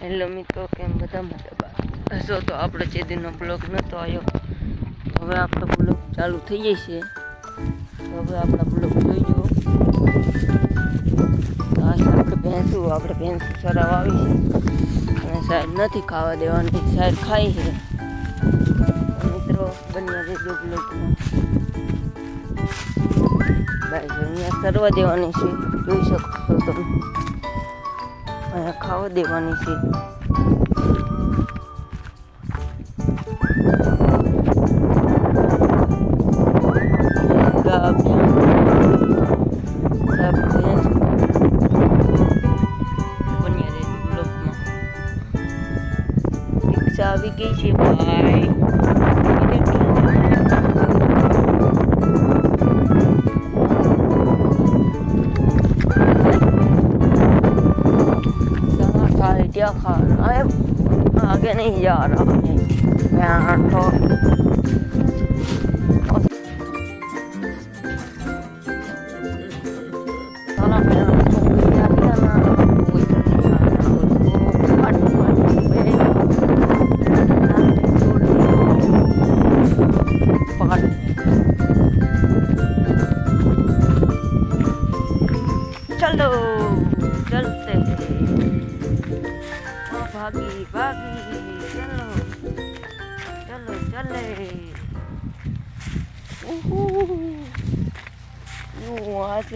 Hello મિત્રો, કેમ બધા મજામાં હશો? તો આપણે જે દિનનો બ્લોગ નહોતો આવ્યો, હવે આપણો બ્લોગ ચાલુ થઈ જશે. તો હવે આપણા બ્લોગ જોઈજો. આપણે ભેંસું સરાવ આવી છે અને સાહેબ નથી ખાવા દેવાની, સાહેબ ખાઈ છે. મિત્રો બન્યા રહેજો બ્લોગમાં. ભાઈ અહીંયા સરવા દેવાની છે, જોઈ શકો છો તમે. અહીંયા ખાવા દેવાની છે. રિક્ષા આવી ગઈ છે ભાઈ. क्या खा रहा है, आगे नहीं जा रहा है यहाँ तो। चलो चलते भागी भागी, चलो चलो चले। आज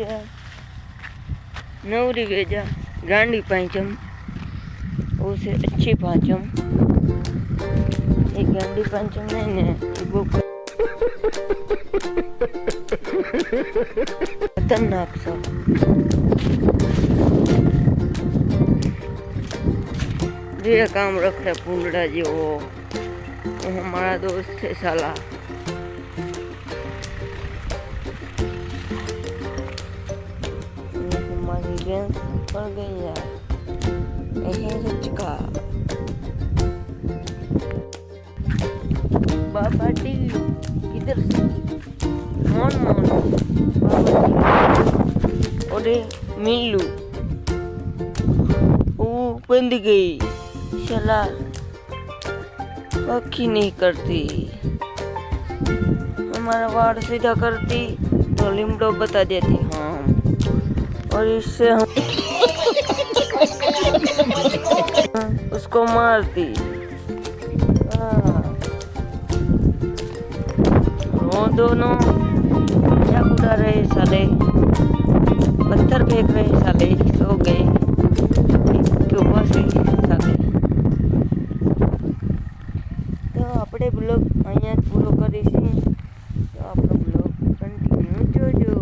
नवरी भेजा गांडी पांचम, उसे अच्छी पांचम, एक गांडी पांचम नहीं ने वो खतरनाक सा। ये काम रख रहे पूंडड़ा जी, वो हमारा दोस्त है साला। हमारी भैंस पड़ गई यार, का बाबा डी इधर से मोन मोन और मिल्लू वो बंद गई, चला पक्की नहीं करती। हमारा वाड़ सीधा करती तो लिमडो बता देती हाँ, और इससे हम उसको मारती। वो दोनों क्या उड़ा रहे साले, पत्थर फेंक रहे साले, सो गए ऊपर से साले। तो આપણે બ્લોગ અહીંયા જ પૂરો કરીશું. તો આપણો બ્લોગ કન્ટિન્યુ જોજો.